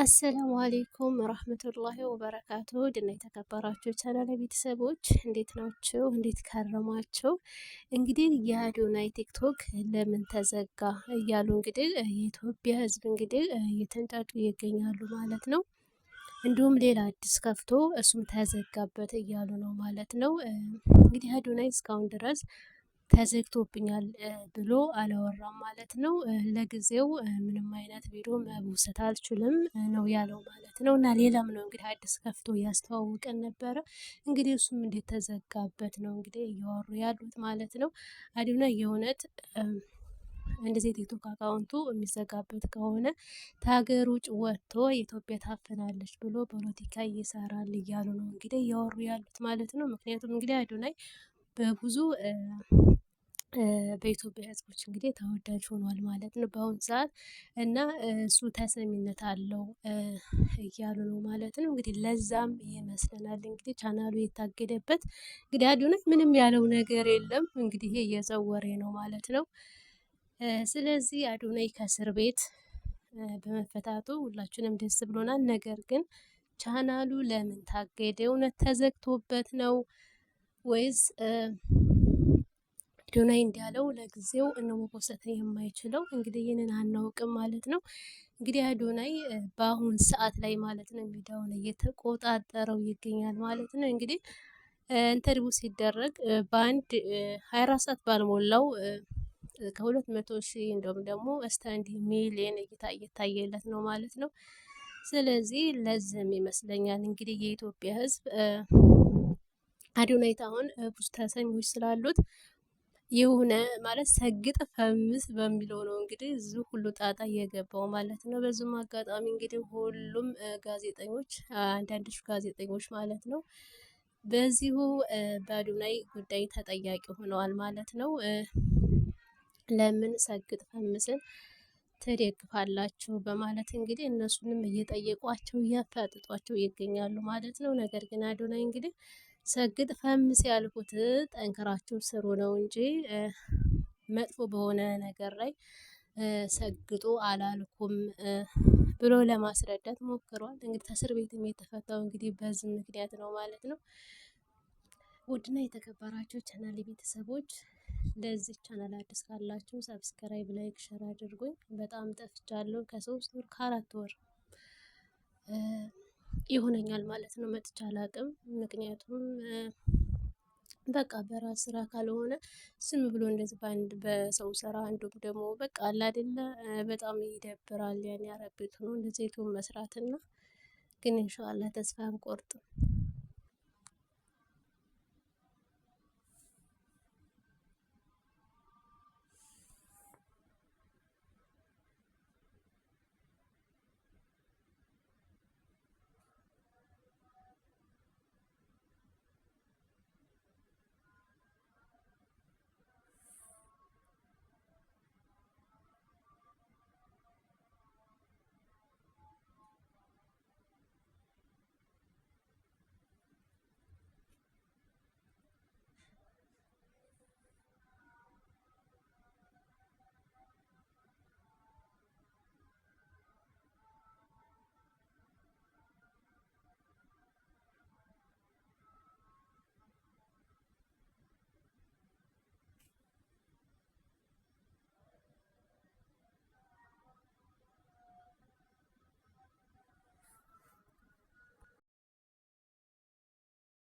አሰላሙ አሌይኩም ረህመቱላሂ ወበረካቱ ድና የተከበራችሁ ቻናል ቤተሰቦች እንዴት ናቸው? እንዴት ከረማቸው? እንግዲህ የአዶናይ ቲክቶክ ለምን ተዘጋ እያሉ እንግዲህ የኢትዮጵያ ሕዝብ እንግዲህ እየተንጫጩ ይገኛሉ ማለት ነው። እንዲሁም ሌላ አዲስ ከፍቶ እሱም ተዘጋበት እያሉ ነው ማለት ነው። እንግዲህ አዶናይ እስካሁን ድረስ ተዘግቶብኛል ብሎ አላወራም ማለት ነው። ለጊዜው ምንም አይነት ቪዲዮ መውሰድ አልችልም ነው ያለው ማለት ነው። እና ሌላም ነው እንግዲህ አዲስ ከፍቶ እያስተዋወቀን ነበረ። እንግዲህ እሱም እንዴት ተዘጋበት ነው እንግዲህ እያወሩ ያሉት ማለት ነው። አዶናይ የእውነት እንደዚህ ቲክቶክ አካውንቱ የሚዘጋበት ከሆነ ከሀገር ውጭ ወጥቶ ኢትዮጵያ ታፍናለች ብሎ ፖለቲካ ይሰራል እያሉ ነው እንግዲህ እያወሩ ያሉት ማለት ነው። ምክንያቱም እንግዲህ አዶናይ በብዙ በኢትዮጵያ ሕዝቦች እንግዲህ ተወዳጅ ሆኗል ማለት ነው በአሁኑ ሰዓት እና እሱ ተሰሚነት አለው እያሉ ነው ማለት ነው። እንግዲህ ለዛም ይመስለናል እንግዲህ ቻናሉ የታገደበት። እንግዲህ አዶናይ ምንም ያለው ነገር የለም እንግዲህ ይሄ የሰው ወሬ ነው ማለት ነው። ስለዚህ አዶናይ ከእስር ቤት በመፈታቱ ሁላችንም ደስ ብሎናል። ነገር ግን ቻናሉ ለምን ታገደ? እውነት ተዘግቶበት ነው ወይስ አዶናይ እንዳለው ለጊዜው ነው መፖሰት የማይችለው? እንግዲህ ይህንን አናውቅም ማለት ነው። እንግዲህ አዶናይ በአሁን ሰዓት ላይ ማለት ነው ሚዲያውን እየተቆጣጠረው ይገኛል ማለት ነው። እንግዲህ ኢንተርቪው ሲደረግ በአንድ 24 ሰዓት ባልሞላው ከ200,000 እንደውም ደግሞ እስከ 1 ሚሊዮን እይታ እየታየለት ነው ማለት ነው። ስለዚህ ለዚህም ይመስለኛል እንግዲህ የኢትዮጵያ ሕዝብ አዶናይ አሁን ብዙ ተሰሚዎች ስላሉት የሆነ ማለት ሰግጥ ፈምስ በሚለው ነው እንግዲህ እዚሁ ሁሉ ጣጣ እየገባው ማለት ነው። በዚህም አጋጣሚ እንግዲህ ሁሉም ጋዜጠኞች አንዳንዶች ጋዜጠኞች ማለት ነው በዚሁ በአዶናይ ጉዳይ ተጠያቂ ሆነዋል ማለት ነው። ለምን ሰግጥ ፈምስን ትደግፋላችሁ በማለት እንግዲህ እነሱንም እየጠየቋቸው እያፋጥጧቸው ይገኛሉ ማለት ነው። ነገር ግን አዶናይ እንግዲህ ሰግጥ ፈምስ ያልኩት ጠንክራችሁ ስሩ ነው እንጂ መጥፎ በሆነ ነገር ላይ ሰግጡ አላልኩም ብሎ ለማስረዳት ሞክሯል። እንግዲህ ከእስር ቤትም የተፈታው እንግዲህ በዚህ ምክንያት ነው ማለት ነው። ውድና የተከበራችሁ ቻናል ቤተሰቦች ለዚህ ቻናል አዲስ ካላችሁ ሰብስክራይብ፣ ላይክ፣ ሸር አድርጉኝ። በጣም ጠፍቻለሁ። ከ3 ወር ከ4 ወር ይሆነኛል ማለት ነው መጥቻ አላቅም። ምክንያቱም በቃ በራስ ስራ ካልሆነ ዝም ብሎ እንደዚህ በአንድ በሰው ስራ እንዲሁም ደግሞ በቃ አለ አይደለ በጣም ይደብራል። ያን ያረቤት ነው እንደዚህ ዩቲዩብ መስራትና ግን ኢንሻአላህ ተስፋ አንቆርጥም።